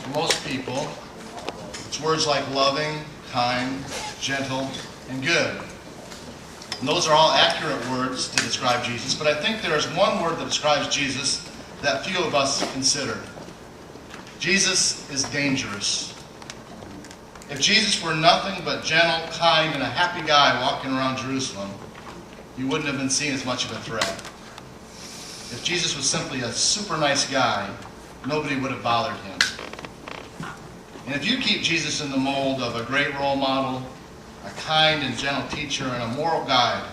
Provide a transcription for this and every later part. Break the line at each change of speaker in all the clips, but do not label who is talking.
for most people, it's words like loving, kind, gentle, and good. And those are all accurate words to describe Jesus, but I think there is one word that describes Jesus that few of us consider. Jesus is dangerous. If Jesus were nothing but gentle, kind, and a happy guy walking around Jerusalem, he wouldn't have been seen as much of a threat. If Jesus was simply a super nice guy, nobody would have bothered him. And if you keep Jesus in the mold of a great role model, a kind and gentle teacher, and a moral guide,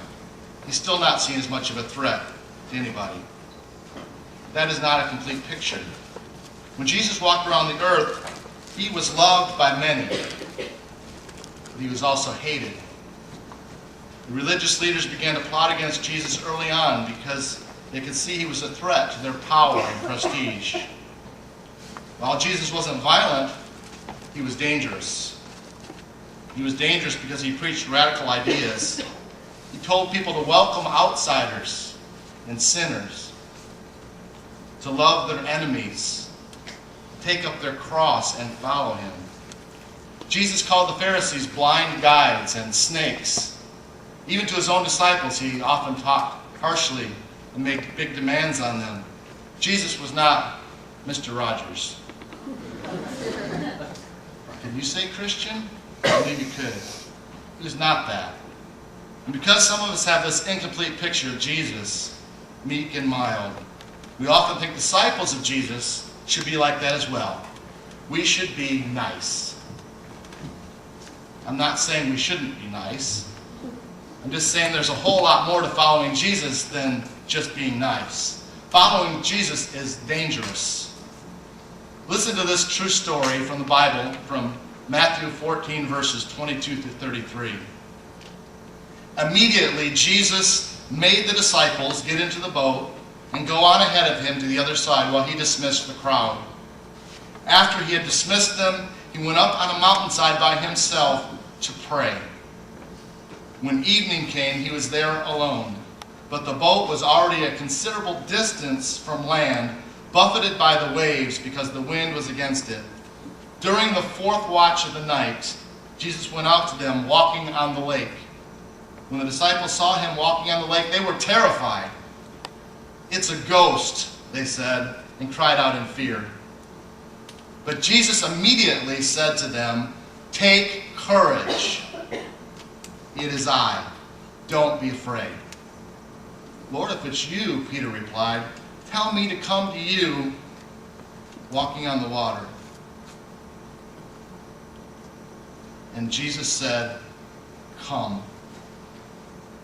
he's still not seen as much of a threat to anybody. That is not a complete picture. When Jesus walked around the earth, he was loved by many, but he was also hated. The religious leaders began to plot against Jesus early on because they could see he was a threat to their power and prestige. While Jesus wasn't violent, he was dangerous. He was dangerous because he preached radical ideas. He told people to welcome outsiders and sinners, to love their enemies, take up their cross and follow him. Jesus called the Pharisees blind guides and snakes. Even to his own disciples, he often talked harshly and made big demands on them. Jesus was not Mr. Rogers. Can you say Christian? I believe you could. He was not that. And because some of us have this incomplete picture of Jesus, meek and mild, we often think disciples of Jesus should be like that as well. We should be nice. I'm not saying we shouldn't be nice. I'm just saying there's a whole lot more to following Jesus than just being nice. Following Jesus is dangerous. Listen to this true story from the Bible, from Matthew 14, verses 22 through 33. Immediately, Jesus made the disciples get into the boat and go on ahead of him to the other side while he dismissed the crowd. After he had dismissed them, he went up on a mountainside by himself to pray. When evening came, he was there alone, but the boat was already a considerable distance from land, buffeted by the waves because the wind was against it. During the fourth watch of the night, Jesus went out to them walking on the lake. When the disciples saw him walking on the lake, they were terrified. "It's a ghost," they said, and cried out in fear. But Jesus immediately said to them, "Take courage. It is I. Don't be afraid." "Lord, if it's you," Peter replied, "tell me to come to you walking on the water." And Jesus said, "Come."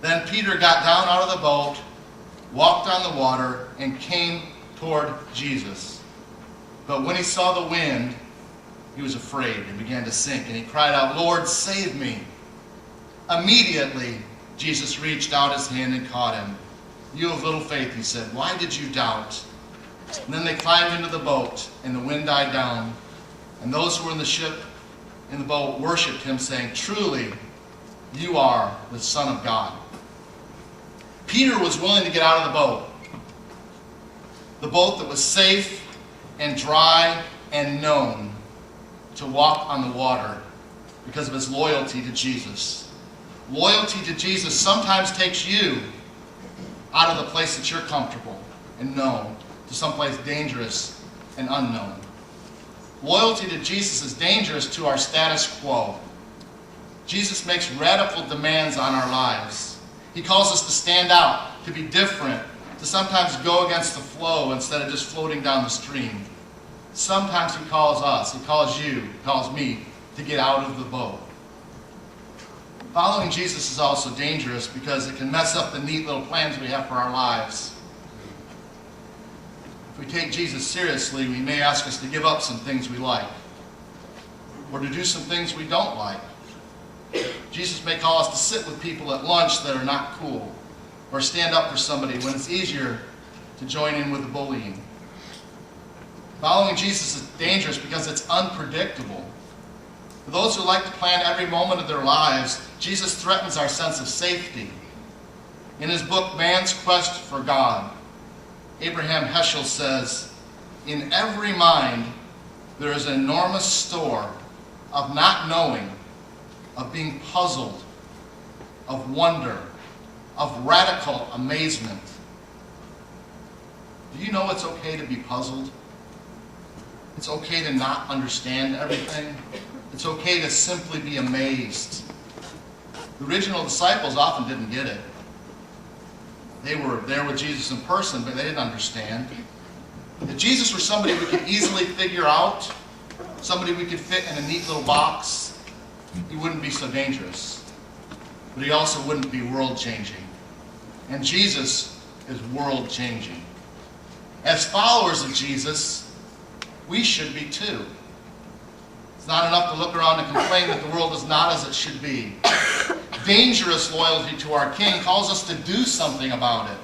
Then Peter got down out of the boat, walked on the water, and came toward Jesus. But when he saw the wind, he was afraid and began to sink, and he cried out, "Lord, save me." Immediately, Jesus reached out his hand and caught him. "You of little faith," he said, "why did you doubt?" And then they climbed into the boat, and the wind died down. And those who were in the boat worshipped him, saying, "Truly, you are the Son of God." Peter was willing to get out of the boat that was safe and dry and known, to walk on the water because of his loyalty to Jesus. Loyalty to Jesus sometimes takes you out of the place that you're comfortable and known to someplace dangerous and unknown. Loyalty to Jesus is dangerous to our status quo. Jesus makes radical demands on our lives. He calls us to stand out, to be different, to sometimes go against the flow instead of just floating down the stream. Sometimes he calls us, he calls you, he calls me to get out of the boat. Following Jesus is also dangerous because it can mess up the neat little plans we have for our lives. If we take Jesus seriously, we may ask us to give up some things we like, or to do some things we don't like. Jesus may call us to sit with people at lunch that are not cool, or stand up for somebody when it's easier to join in with the bullying. Following Jesus is dangerous because it's unpredictable. For those who like to plan every moment of their lives, Jesus threatens our sense of safety. In his book, Man's Quest for God, Abraham Heschel says, "In every mind there is an enormous store of not knowing, of being puzzled, of wonder, of radical amazement. Do you know it's okay to be puzzled? It's okay to not understand everything. It's okay to simply be amazed. The original disciples often didn't get it. They were there with Jesus in person, but they didn't understand. If Jesus were somebody we could easily figure out, somebody we could fit in a neat little box, he wouldn't be so dangerous. But he also wouldn't be world-changing. And Jesus is world-changing. As followers of Jesus, we should be too. It's not enough to look around and complain that the world is not as it should be. Dangerous loyalty to our King calls us to do something about it.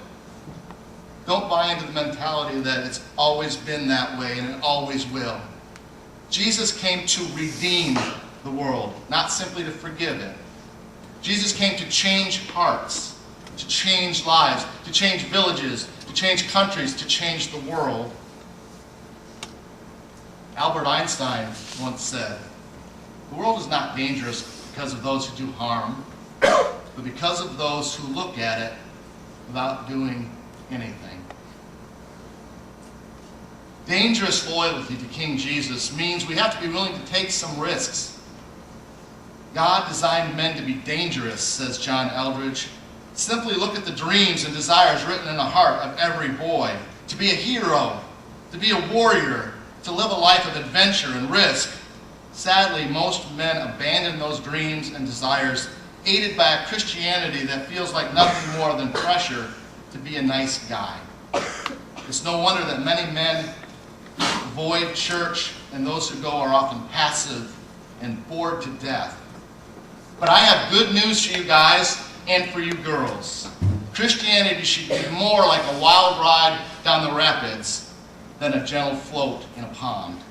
Don't buy into the mentality that it's always been that way and it always will. Jesus came to redeem the world, not simply to forgive it. Jesus came to change hearts, to change lives, to change villages, to change countries, to change the world. Albert Einstein once said, "The world is not dangerous because of those who do harm, but because of those who look at it without doing anything." Dangerous loyalty to King Jesus means we have to be willing to take some risks. God designed men to be dangerous, says John Eldredge. Simply look at the dreams and desires written in the heart of every boy. To be a hero, to be a warrior, to live a life of adventure and risk. Sadly, most men abandon those dreams and desires, aided by a Christianity that feels like nothing more than pressure to be a nice guy. It's no wonder that many men avoid church, and those who go are often passive and bored to death. But I have good news for you guys and for you girls. Christianity should be more like a wild ride down the rapids than a gentle float in a pond.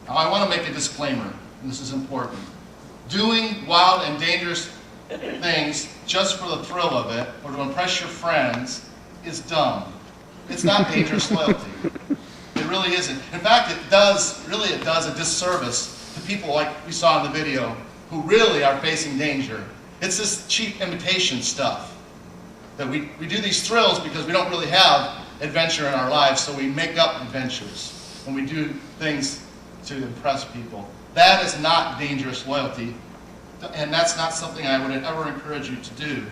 Now I want to make a disclaimer, and this is important. Doing wild and dangerous things just for the thrill of it or to impress your friends is dumb. It's not dangerous loyalty. It really isn't. In fact, it does a disservice to people like we saw in the video who really are facing danger. It's this cheap imitation stuff. That we do these thrills because we don't really have adventure in our lives, so we make up adventures. And we do things to impress people. That is not dangerous loyalty, and that's not something I would ever encourage you to do.